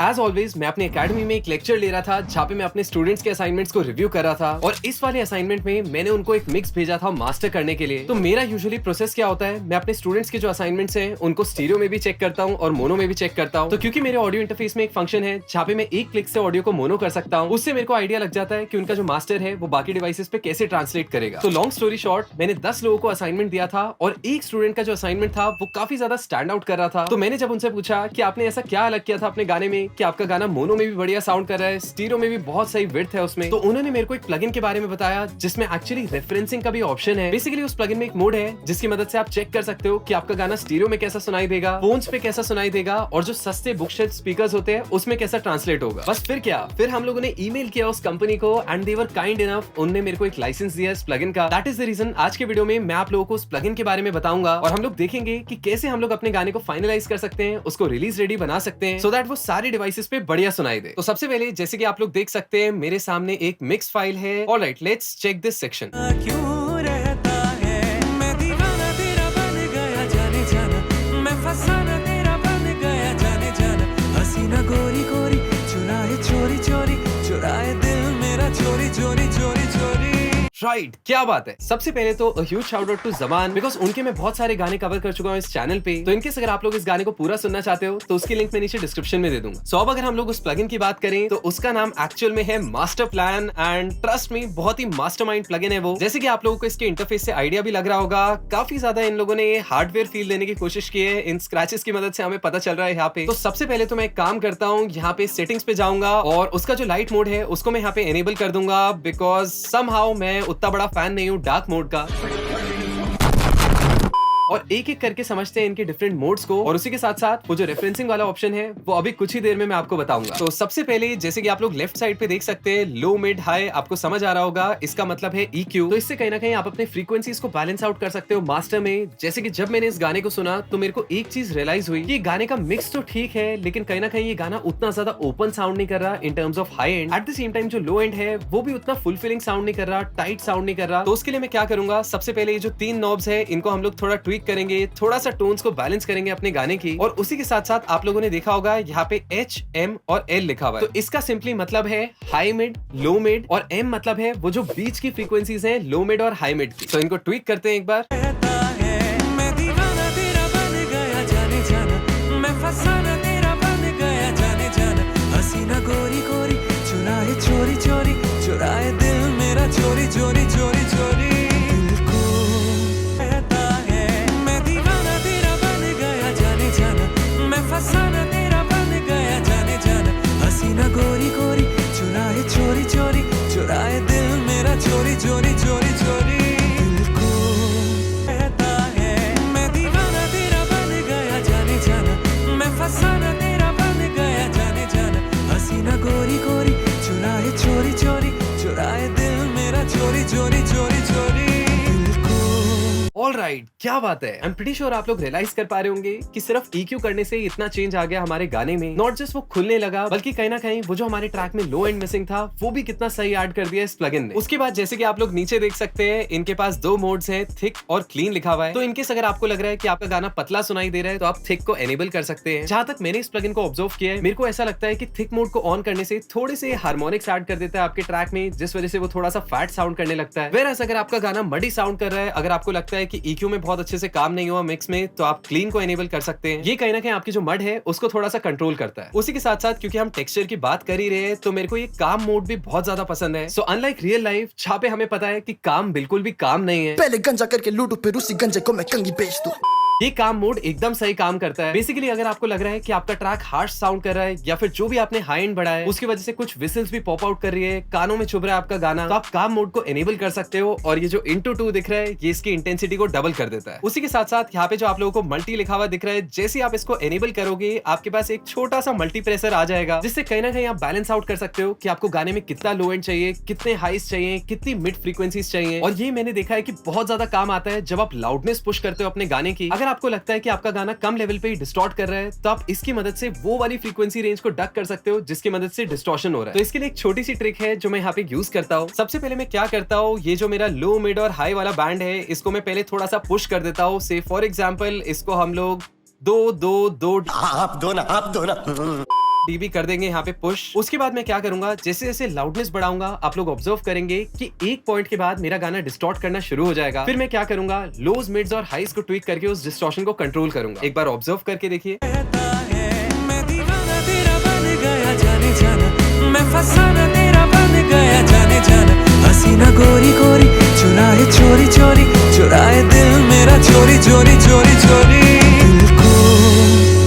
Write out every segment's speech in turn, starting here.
As always मैं अपनी academy में एक लेक्चर ले रहा था जहाँ पे मैं अपने स्टूडेंट्स के असाइनमेंट्स को रिव्यू कर रहा था और इस वाले असाइनमेंट में मैंने उनको एक मिक्स भेजा था मास्टर करने के लिए। तो मेरा यूजुअली प्रोसेस क्या होता है, मैं अपने स्टूडेंट्स के जो असाइनमेंट्स हैं उनको स्टीरियो में भी चेक करता हूँ और मोनो में भी चेक करता हूँ। तो क्योंकि मेरे ऑडियो इंटरफेस में एक फंक्शन है जहाँ पे मैं एक क्लिक से ऑडियो को मोनो कर सकता हूँ, उससे मेरे को आइडिया लग जाता है कि उनका जो मास्टर है वो बाकी डिवाइसेस पे कैसे ट्रांसलेट करेगा। तो लॉन्ग स्टोरी शॉर्ट, मैंने 10 लोगों को असाइनमेंट दिया था और एक स्टूडेंट का जो असाइनमेंट था वो काफी ज्यादा स्टैंड आउट कर रहा था। तो मैंने जब उनसे पूछा कि आपने ऐसा क्या अलग किया था अपने गाने में कि आपका गाना मोनो में भी बढ़िया साउंड कर रहा है, स्टीरियो में भी बहुत सही विड्थ है उसमें, तो उन्होंने मेरे को एक प्लगइन के बारे में बताया जिसमें एक्चुअली रेफरेंसिंग का भी ऑप्शन है। बेसिकली उस प्लगइन में एक मोड है जिसकी मदद से आप चेक कर सकते हो कि आपका गाना स्टीरियो में कैसा सुनाई देगा, फोन्स पे कैसा सुनाई देगा और जो सस्ते बुकशेल्फ स्पीकर्स होते हैं उसमें कैसा ट्रांसलेट होगा। बस फिर क्या, फिर हम लोगों ने ईमेल किया उस कंपनी को and they were kind enough, उन्होंने मेरे को एक लाइसेंस दिया इस प्लगइन का। दैट इज द रीजन आज के वीडियो में मैं आप लोगों को उस प्लगइन के बारे में बताऊंगा और हम लोग देखेंगे कि कैसे हम लोग अपने गाने को फाइनलाइज कर सकते हैं, उसको रिलीज रेडी बना सकते हैं सो दैट वो सारे डिवाइसेस पे बढ़िया सुनाई दे। तो सबसे पहले जैसे कि आप लोग देख सकते हैं मेरे सामने एक मिक्स फाइल है। Alright, let's check this section. गोरी गोरी चुराए चोरी चोरी चुराए दिल मेरा चोरी चोरी चोरी चोरी। राइट, क्या बात है। सबसे पहले तो huge shout out to Zaman, because उनके मैं बहुत सारे गाने कवर कर चुका हूँ इस चैनल पे। तो इनकेस अगर आप लोग इस गाने को पूरा सुनना चाहते हो तो उसकी लिंक मैं नीचे डिस्क्रिप्शन में दे दूंगा। सो अब अगर हम लोग उस प्लगइन की बात करें तो उसका नाम एक्चुअल में है master plan and trust me बहुत ही मास्टरमाइंड प्लगइन है वो। जैसे कि आप लोगों को इसके इंटरफेस से आइडिया भी लग रहा होगा, काफी ज्यादा इन लोगों ने हार्डवेयर फील देने की कोशिश की है, इन स्क्रैचेस की मदद से हमें पता चल रहा है यहाँ पे। तो सबसे पहले तो मैं एक काम करता हूँ, यहाँ पे सेटिंग्स पे जाऊंगा और उसका जो लाइट मोड है उसको मैं यहाँ पे एनेबल कर दूंगा बिकॉज समहाउ मैं उतना बड़ा फैन नहीं हूँ डार्क मोड का। और एक एक करके समझते हैं इनके डिफरेंट मोड्स को और उसी के साथ साथ वो जो रेफरेंसिंग वाला ऑप्शन है वो अभी कुछ ही देर में मैं आपको बताऊंगा। तो सबसे पहले जैसे कि आप लोग लेफ्ट साइड पे देख सकते हैं लो मिड हाई, आपको समझ आ रहा होगा इसका मतलब है EQ। तो इससे कहीं ना कहीं आप अपने फ्रीक्वेंसीज को बैलेंस आउट कर सकते हो मास्टर में। जैसे कि जब मैंने इस गाने को सुना तो मेरे को एक चीज रियलाइज हुई कि गाने का मिक्स तो ठीक है लेकिन कहीं ना कहीं ये गाना उतना ज्यादा ओपन साउंड नहीं कर रहा in terms of high and. At the same time जो लो एंड है वो भी उतना फुलफिलिंग साउंड नहीं कर रहा, टाइट साउंड नहीं कर रहा। तो उसके लिए मैं क्या करूंगा, सबसे पहले ये जो 3 नॉब्स है इनको हम लोग थोड़ा ट्विक करेंगे, थोड़ा सा टोन्स को बैलेंस करेंगे अपने गाने की। और उसी के साथ साथ आप लोगों ने देखा होगा यहाँ पे H, M और L लिखा हुआ है। तो इसका सिंपली मतलब है हाई मिड, लो मिड और M मतलब है वो जो बीच की फ्रीक्वेंसीज हैं लो मिड और हाई मिड की। तो इनको ट्विक करते हैं एक बार। गोरी गोरी चुराए चोरी चोरी चुराए दिल मेरा चोरी चोरी चोरी चोरी। गोरी गोरी चुराए चोरी चोरी चुराए दिल मेरा चोरी चोरी चोरी चोरी। दिल को कहता है मैं दीवाना तेरा बन गया जाने जाना, मैं फसाना तेरा बन गया जाने जाना। हसीना गोरी गोरी चुराए चोरी चोरी चुराए दिल मेरा चोरी चोरी चोरी चोरी। ऑलराइट, क्या बात है। आई एम प्रीटी श्योर आप लोग रियलाइज कर पा रहे होंगे कि सिर्फ EQ करने से इतना चेंज आ गया हमारे गाने में। नॉट जस्ट वो खुलने लगा बल्कि कहीं ना कहीं वो जो हमारे ट्रैक में लो एंड मिसिंग था वो भी कितना सही ऐड कर दिया इस प्लगइन ने। उसके बाद जैसे कि आप लोग नीचे देख सकते हैं इनके पास 2 मोड्स हैं, थिक और क्लीन लिखा हुआ है। तो इनकेस अगर आपको लग रहा है कि आपका गाना पतला सुनाई दे रहा है तो आप थिक को एनेबल कर सकते हैं। जहां तक मैंने इस प्लगइन को ऑब्जर्व किया है मेरे को ऐसा लगता है कि थिक मोड को ऑन करने से थोड़े से हार्मोनिक्स ऐड कर देता है आपके ट्रैक में, जिस वजह से वो थोड़ा सा फैट साउंड करने लगता है। वेरएस अगर आपका गाना मडी साउंड कर रहा है, अगर आपको लगता है कि EQ में बहुत अच्छे से काम नहीं हुआ मिक्स में, तो आप क्लीन को एनेबल कर सकते हैं। ये कहीं ना कहीं आपकी जो मड है उसको थोड़ा सा कंट्रोल करता है। उसी के साथ साथ क्योंकि हम टेक्सचर की बात कर ही रहे हैं तो मेरे को ये काम मोड भी बहुत ज्यादा पसंद है। सो अनलाइक रियल लाइफ जहाँ पे हमें पता है कि काम बिल्कुल भी काम नहीं है, पहले गंजा करके लूटू फिर उसी गंजे को मैं कंगी बेच दूं। ये काम मोड एकदम सही काम करता है। बेसिकली अगर आपको लग रहा है कि आपका ट्रैक हार्श साउंड कर रहा है या फिर जो भी आपने हाई एंड बढ़ाया है उसकी वजह से कुछ विसल्स भी पॉप आउट कर रही है, कानों में चुभ रहा है आपका गाना, तो आप काम मोड को एनेबल कर सकते हो और ये जो into 2 दिख रहा है ये इसकी इंटेंसिटी को डबल कर देता है। उसी के साथ साथ यहाँ पे जो आप लोगों को मल्टी लिखा हुआ दिख रहा है, जैसे आप इसको एनेबल करोगे आपके पास एक छोटा सा मल्टी प्रेशर आ जाएगा जिससे कहीं ना कहीं आप बैलेंस आउट कर सकते हो कि आपको गाने में कितना लो एंड चाहिए, कितने हाइस चाहिए, कितनी मिड फ्रीक्वेंसीज चाहिए। और ये मैंने देखा है कि बहुत ज्यादा काम आता है जब आप लाउडनेस पुश करते हो अपने गाने की। अगर आपको लगता है कि आपका गाना कम लेवल पे ही डिस्टॉर्ट कर रहा है तो आप इसकी मदद से वो वाली फ्रीक्वेंसी रेंज को डक कर सकते हो जिसकी मदद से डिस्टॉर्शन हो रहा है। तो इसके लिए एक छोटी सी ट्रिक है जो मैं यहाँ पे यूज करता हूँ। सबसे पहले मैं क्या करता हूँ, ये जो मेरा लो मिड और हाई वाला बैंड है इसको मैं पहले थोड़ा सा पुश कर देता हूँ। से फॉर एग्जाम्पल इसको हम लोग 2 2 2 आप दो ना डीबी कर देंगे यहाँ पे पुश। उसके बाद मैं क्या करूंगा, जैसे जैसे लाउडनेस बढ़ाऊंगा आप लोग ऑब्जर्व करेंगे कि एक पॉइंट के बाद मेरा गाना डिस्टॉर्ट करना शुरू हो जाएगा। फिर मैं क्या करूंगा, लोज, मिड्स और हाइज को ट्विक करके उस डिस्टॉर्शन को कंट्रोल करूंगा। एक बार ऑब्जर्व करके देखिए। मैं दीवाना तेरा बन गया जाने जाना, मैं फसाना तेरा बन गया जाने जाना, हसीना गोरी गोरी चुराए चोरी चोरी, चुराए दिल मेरा चोरी चोरी चोरी चोरी। दिल को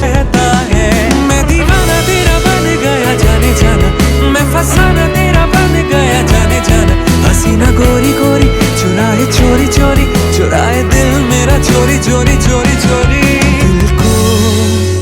कहता है मैं दीवाना तेरा बन गया जाने जाना, मैं फसाना तेरा बन गया जाने जाना, हसीना गोरी गोरी चुराए चोरी चोरी, चुराए दिल मेरा चोरी चोरी चोरी चोरी। दिल को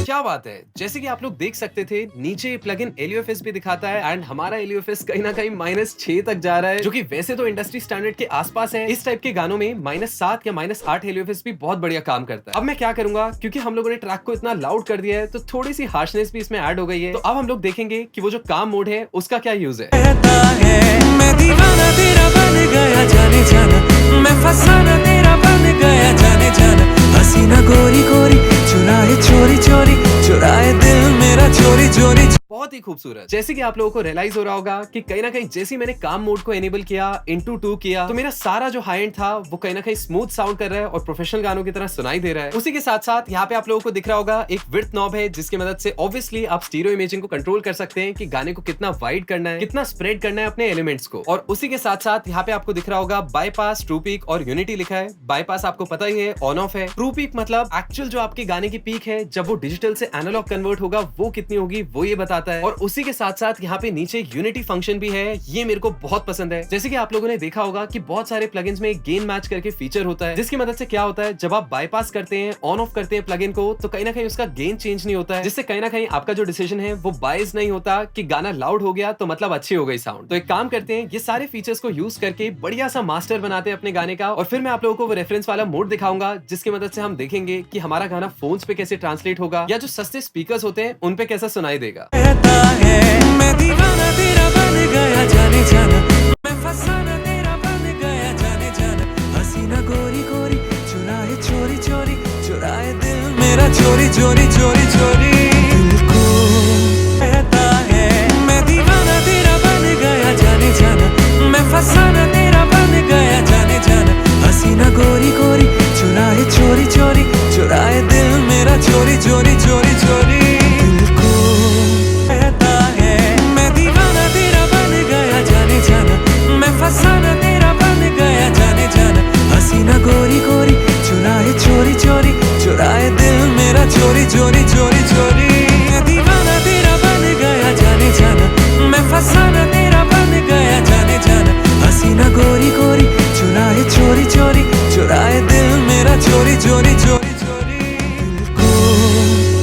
क्या बात है, जैसे कि आप लोग देख सकते थे नीचे प्लगइन LUFS भी दिखाता है एंड हमारा LUFS कहीं ना कहीं -6 तक जा रहा है, जो कि वैसे तो इंडस्ट्री स्टैंडर्ड के आसपास है। इस टाइप के गानों में -7 या -8 LUFS भी बहुत बढ़िया काम करता है। अब मैं क्या करूंगा, क्योंकि हम लोगों ने ट्रैक को इतना लाउड कर दिया है तो थोड़ी सी हार्शनेस भी इसमें ऐड हो गई है। तो अब हम लोग देखेंगे कि वो जो काम मोड है उसका क्या यूज है। कहता है मैं दीवाना तेरा बन गया जाने जाना, मैं फसाना तेरा बन गया जाने जाना, हसीना गोरी गोरी चुराए चोरी चोरी, चुराए दिल मेरा चोरी चोरी। बहुत ही खूबसूरत। जैसे कि आप लोगों को रियलाइज हो रहा होगा कि कहीं ना कहीं जैसे ही मैंने काम मोड को एनेबल किया, into 2 किया, तो मेरा सारा जो हाई एंड था वो कहीं ना कहीं स्मूथ साउंड कर रहा है और प्रोफेशनल गानों की तरह सुनाई दे रहा है। उसी के साथ साथ यहाँ पे आप लोगों को दिख रहा होगा एक विड्थ नॉब है, जिसकी मदद से ऑब्वियसली आप स्टीरियो इमेजिंग को कंट्रोल कर सकते हैं कि गाने को कितना वाइड करना है, कितना स्प्रेड करना है अपने एलिमेंट्स को। और उसी के साथ साथ यहाँ पे आपको दिख रहा होगा बाईपास, ट्रू पीक और यूनिटी लिखा है। बाईपास आपको पता ही है ऑन ऑफ है। ट्रू पीक मतलब एक्चुअल जो आपके गाने की पीक है जब वो डिजिटल से एनालॉग कन्वर्ट होगा वो कितनी होगी वो ये बताता है। और उसी के साथ साथ यहाँ पे नीचे यूनिटी फंक्शन भी है, ये मेरे को बहुत पसंद है। जैसे कि आप लोगों ने देखा होगा कि बहुत सारे प्लगइन्स में गेन मैच करके फीचर होता है, जिसकी मदद से क्या होता है जब आप बाईपास करते हैं, ऑन ऑफ करते हैं प्लगइन को, तो कहीं ना कहीं उसका गेन चेंज नहीं होता है, जिससे कहीं ना कहीं आपका जो डिसीजन है वो बायस नहीं होता कि गाना लाउड हो गया तो मतलब अच्छी हो गई साउंड। तो एक काम करते हैं, ये सारे फीचर्स को यूज करके बढ़िया सा मास्टर बनाते हैं अपने गाने का, और फिर मैं आप लोगों को वो रेफरेंस वाला मोड दिखाऊंगा जिसकी मदद से हम देखेंगे कि हमारा गाना फोन्स पे कैसे ट्रांसलेट होगा या जो सस्ते स्पीकर्स होते हैं उन पे कैसा सुनाई देगा। कहता है मैं दीवाना तेरा बन गया जाने जाना, मैं फसाना तेरा बन गया जाने जाना, हसीना गोरी गोरी चुराए चोरी चोरी, चुराए दिल मेरा चोरी चोरी चोरी चोरी। दिल को कहता है मैं दीवाना तेरा बन गया जाने जाना, मैं फसाना तेरा बन गया जाने जाना, हसीना गोरी गोरी चुराए चोरी चोरी, चुराए दिल मेरा चोरी चोरी चोरी चोरी। दिल को कहता है मैं दीवाना तेरा बन गया जाने जाना, मैं फसाना तेरा बन गया जाने जाना, हसीना गोरी गोरी चुराए चोरी चोरी, चुराए दिल मेरा चोरी चोरी चोरी चोरी। मैं दीवाना तेरा बन गया जाने जाना, मैं फसाना तेरा बन गया जाने जाना, हसीना गोरी गोरी चुराए चोरी चोरी, चुराए दिल मेरा चोरी चोरी चोरी चोरी। दिल को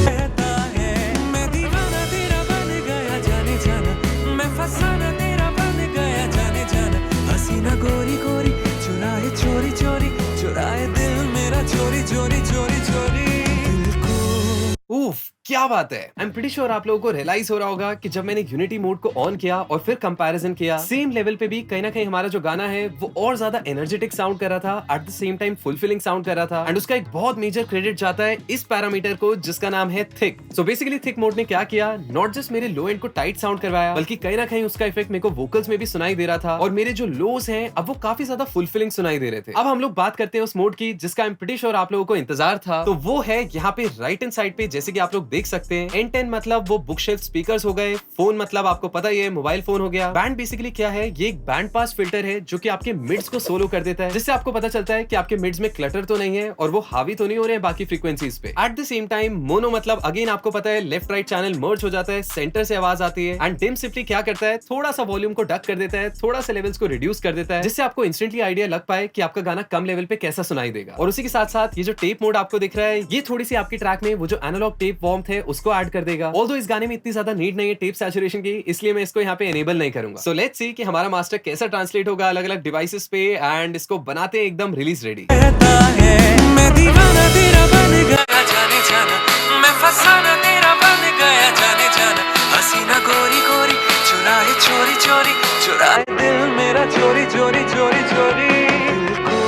कहता है मैं दीवाना तेरा बन गया जाने जाना, मैं फसाना तेरा बन गया जाने जाना, हसीना गोरी गोरी चुराए चोरी चोरी, चुराए दिल मेरा चोरी चोरी चोरी चोरी। दिल को उफ, क्या बात है। आई एम प्रीटी श्योर आप लोगों को रियलाइज हो रहा होगा कि जब मैंने यूनिटी मोड को ऑन किया और फिर कंपैरिजन किया, सेम लेवल पे भी कहीं ना कहीं हमारा जो गाना है वो और ज्यादा एनर्जेटिक साउंड कर रहा था, at the same time fulfilling sound कर रहा था। एंड उसका एक बहुत मेजर क्रेडिट जाता है इस पैरामीटर को जिसका नाम है thick. So basically thick mode ने क्या किया, नॉट जस्ट मेरे लो एंड को टाइट साउंड करवाया, बल्कि कहीं ना कहीं उसका इफेक्ट मेरे को वोकल्स में भी सुनाई दे रहा था, और मेरे जो लोज हैं अब वो काफी ज्यादा फुलफिलिंग सुनाई दे रहे थे। अब हम लोग बात करते हैं उस मोड की जिसका आई एम प्रीटी श्योर आप लोगों को इंतजार था, तो वो है यहाँ पे राइट हैंड साइड पे। जैसे कि आप लोग देख सकते हैं, N10 मतलब वो बुक शेल्फ स्पीकर्स हो गए, फोन मतलब आपको पता ही है मोबाइल फोन हो गया। बैंड बेसिकली क्या है, ये एक बैंड पास फिल्टर है जो कि आपके मिड्स को सोलो कर देता है, जिससे आपको पता चलता है कि आपके मिड्स में क्लटर तो नहीं है और वो हावी तो नहीं हो रहे हैं बाकी फ्रीक्वेंसीज पे। At the same time mono मतलब अगेन आपको पता है लेफ्ट राइट चैनल मर्ज हो जाता है, सेंटर से आवाज आती है। एंड डिम सिंपली क्या करता है, थोड़ा सा वॉल्यूम को डक कर देता है, थोड़ा सा लेवल्स को रिड्यूस कर देता है, जिससे आपको इंस्टेंटली आइडिया लग पाए कि आपका गाना कम लेवल पे कैसा सुनाई देगा। और उसी के साथ साथ ये जो टेप मोड आपको दिख रहा है, ये थोड़ी सी आपकी ट्रैक में वो जो एनालॉग टेप वार्मथ है उसको ऐड कर देगा। ऑल्दो इस गाने में इतनी ज्यादा नीड नहीं है टेप सैचुरेशन की, इसलिए मैं इसको यहाँ पे एनेबल नहीं करूंगा। सो लेट्स सी कि हमारा मास्टर कैसा ट्रांसलेट होगा अलग अलग डिवाइसेस पे, एंड इसको बनाते हैं एकदम रिलीज रेडी। कहता है मैं दीवाना तेरा बन गया जाने जाना, मैं फसाना तेरा बन गया जाने जाना, हसीना गोरी गोरी चुराए चोरी चोरी, चुराए दिल मेरा चोरी चोरी चोरी चोरी। दिल को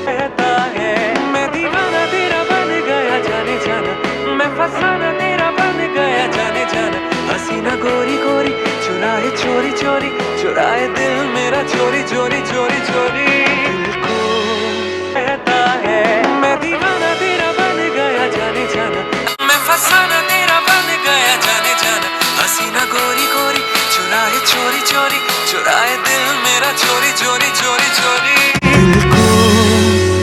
कहता है मैं दीवाना तेरा बन गया जाने जाना, मैं फसाना तेरा बन गया जाने जाना, चुराए चोरी चोरी चुराए दिल मेरा चोरी चोरी चोरी चोरी दिल को कहता है मैं दीवाना तेरा बन गया जाने जाना मैं फसाना तेरा बन गया जाने जाना हसीना गोरी गोरी चुराए चोरी चोरी चुराए दिल मेरा चोरी चोरी चोरी चोरी दिल को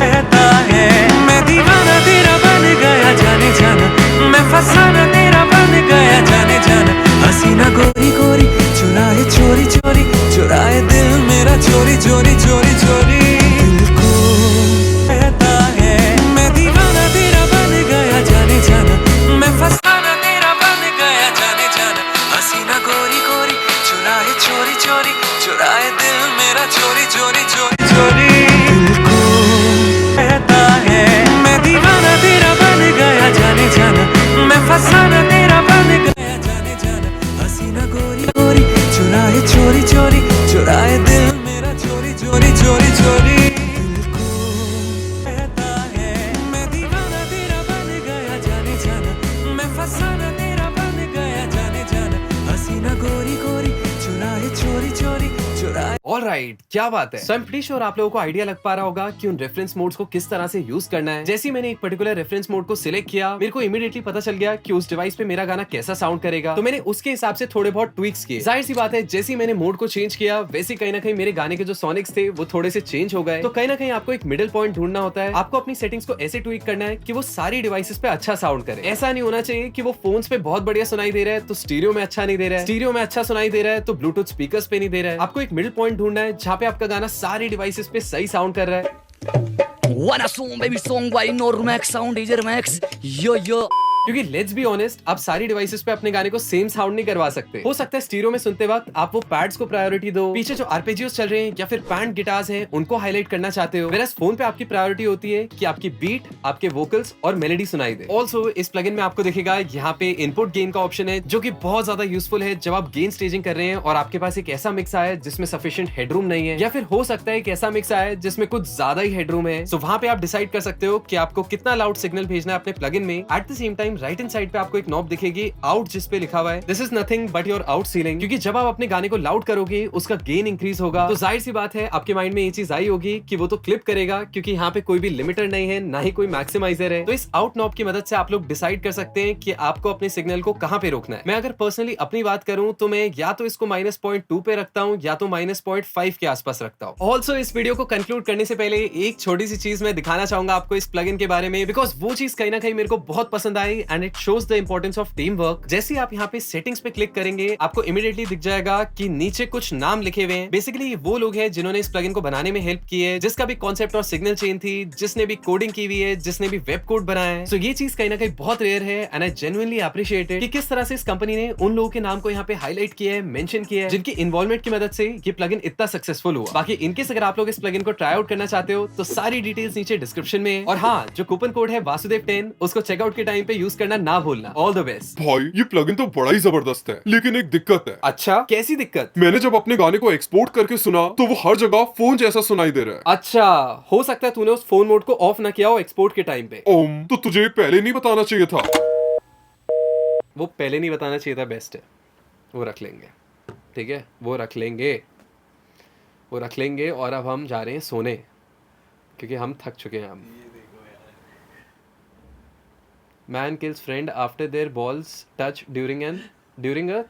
कहता है मैं दीवाना तेरा बन गया जाने जाना मैं फसाना तेरा बन गया जाने जाना हसीना गोरी गोरी चुराए चोरी चोरी चुराए दिल मेरा चोरी चोरी चोरी चोरी दिल को कहता है मैं दीवाना तेरा बन गया जाने जाना मैं फसाना तेरा बन गया जाने जाना हसीना गोरी गोरी चुराए चोरी चोरी चुराए दिल मेरा चोरी चोरी चोरी चोरी दिल को कहता है मैं दीवाना तेरा बन गया जाने जाना मैं फसाना तेरा बन गया जाने जाना हसीना गोरी गोरी चुराए चोरी चोरी चुराए दिल मेरा चोरी चोरी चोरी चोरी दिल को कहता है मैं दीवाना तेरा बन गया जाने जाना मैं फसाना तेरा बन गया जाने जाना हसीना गोरी गोरी चुराए चोरी चोरी चुराए। ऑलराइट, क्या बात है। सो आई एम प्रीटी श्योर आप लोगों को आइडिया लग पा रहा होगा कि उन रेफरेंस मोड्स को किस तरह से यूज करना है। जैसे ही मैंने एक पर्टिकुलर रेफरेंस मोड को सिलेक्ट किया, मेरे को इमीडिएटली पता चल गया कि उस डिवाइस पे मेरा गाना कैसा साउंड करेगा, तो मैंने उसके हिसाब से थोड़े बहुत ट्विक्स किए। जाहिर सी बात है, जैसे ही मैंने मोड को चेंज किया वैसे कहीं ना कहीं मेरे गाने के जो सोनिक्स थे वो थोड़े से चेंज हो गए। तो कहीं ना कहीं आपको एक मिडिल पॉइंट ढूंढना होता है। आपको अपनी सेटिंग्स को ऐसे ट्विक करना है कि वो सारी डिवाइसेस पे अच्छा साउंड करे। ऐसा नहीं होना चाहिए कि वो फोन्स पे बहुत बढ़िया सुनाई दे रहा है तो स्टीरियो में अच्छा नहीं दे रहा है, स्टीरियो में अच्छा सुनाई दे रहा है तो ब्लूटूथ स्पीकर्स पे नहीं दे रहा है। आपको एक मिडिल पॉइंट ढूंढना है जहाँ पे आपका गाना सारी डिवाइसेस पे सही साउंड कर रहा है। Wanna song baby song by Normax Sound DJ Max yo yo क्योंकि लेट्स बी ऑनेस्ट, आप सारी डिवाइसेस पे अपने गाने को सेम साउंड नहीं करवा सकते। हो सकता है स्टीरियो में सुनते वक्त आप वो पैड्स को प्रायोरिटी दो, पीछे जो आरपेजियोस चल रहे हैं या फिर पैंड गिटार्स हैं उनको हाईलाइट करना चाहते हो, वेरएज़ फोन पे आपकी प्रायोरिटी होती है कि आपकी बीट, आपके वोकल्स और मेलोडी सुनाई दे। ऑल्सो इस प्लगइन में आपको दिखेगा यहाँ पे इनपुट गेन का ऑप्शन है जो कि बहुत ज्यादा यूजफुल है जब आप गेन स्टेजिंग कर रहे हैं और आपके पास एक ऐसा मिक्स आया जिसमें सफिशिएंट हेडरूम नहीं है, या फिर हो सकता है एक ऐसा मिक्स आया जिसमें कुछ ज्यादा ही हेडरूम है। सो वहां पे आप डिसाइड कर सकते हो कि आपको कितना लाउड सिग्नल भेजना है अपने प्लगइन में। At the same time right hand side पे आपको एक नॉब दिखेगी आउट, जिस पे लिखा हुआ है this is nothing but your out ceiling, क्योंकि जब आप अपने गाने को लाउड करोगे उसका गेन इंक्रीज होगा। तो जाहिर सी बात है आपके माइंड में ये चीज आई होगी कि वो तो क्लिप करेगा, क्योंकि यहाँ पे कोई भी लिमिटर नहीं है, ना ही कोई मैक्सिमाइजर है। तो इस आउट नॉब की मदद से आप लोग डिसाइड कर सकते हैं कि आपको अपने सिग्नल को कहाँ पे रोकना है। मैं अगर पर्सनली अपनी बात करूं तो मैं या तो इसको -0.2 पे रखता हूँ या तो -0.5 के आसपास रखता हूँ। ऑल्सो इस वीडियो को कंक्लूड करने से पहले एक छोटी सी चीज मैं दिखाना चाहूंगा आपको इस प्लगइन के बारे में, बिकॉज वो चीज कहीं ना कहीं मेरे को बहुत पसंद आई and it shows the importance of team work. जैसे आप यहाँ पे सेटिंग्स पे क्लिक करेंगे आपको इमीडिएटली दिख जाएगा कि नीचे कुछ नाम लिखे हुए हैं। बेसिकली ये वो लोग हैं जिन्होंने इस प्लगइन को बनाने में हेल्प की है, जिसका भी कॉन्सेप्ट और सिग्नल चेन थी, जिसने भी कोडिंग की हुई है, जिसने भी वेब कोड बनाया है। सो ये चीज कहीं ना कहीं बहुत रेयर है and I genuinely appreciate it कि किस तरह से इस कंपनी ने उन लोगों के नाम को यहाँ पे हाईलाइट किया है, मेंशन किया है, जिनकी इन्वॉल्वमेंट की मदद से ये प्लगइन इतना सक्सेसफुल हुआ। बाकी इनकेस अगर आप लोग इस प्लगइन को ट्राई आउट करना चाहते हो तो सारी डिटेल्स नीचे डिस्क्रिप्शन में है। और हाँ, जो कूपन कोड है वासुदेव 10 उसको चेकआउट के टाइम पे यूज करना ना भूलना। All the best. भाई ये प्लगइन तो बड़ा ही जबरदस्त है, लेकिन एक दिक्कत है। अच्छा, कैसी दिक्कत? मैंने जब अपने गाने को एक्सपोर्ट करके सुना तो वो हर जगह फोन जैसा सुनाई दे रहा है। अच्छा, हो सकता है तूने उस फोन मोड को ऑफ ना किया हो एक्सपोर्ट के टाइम पे। तो तुझे पहले नहीं बताना चाहिए था। वो पहले नहीं बताना चाहिए था, बेस्ट है। वो रख लेंगे, ठीक है, वो रख लेंगे, वो रख लेंगे। और अब हम जा रहे हैं सोने, क्योंकि हम थक चुके हैं। हम man kills friend after their balls touch during a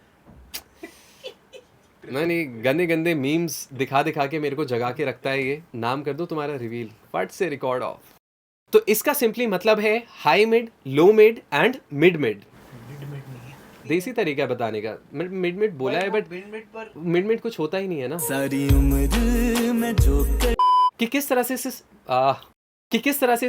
नहीं, गंदे गंदे मीम्स दिखा दिखा के मेरे को जगा के रखता है ये। नाम कर दो तुम्हारा रिवील, फट से रिकॉर्ड ऑफ। तो इसका सिंपली मतलब है high mid, low mid and mid mid. देसी तरीका बताने का। मिड मिड बोला है बट मिड मिड कुछ होता ही नहीं है ना। सारी उम्र में जो कि किस तरह से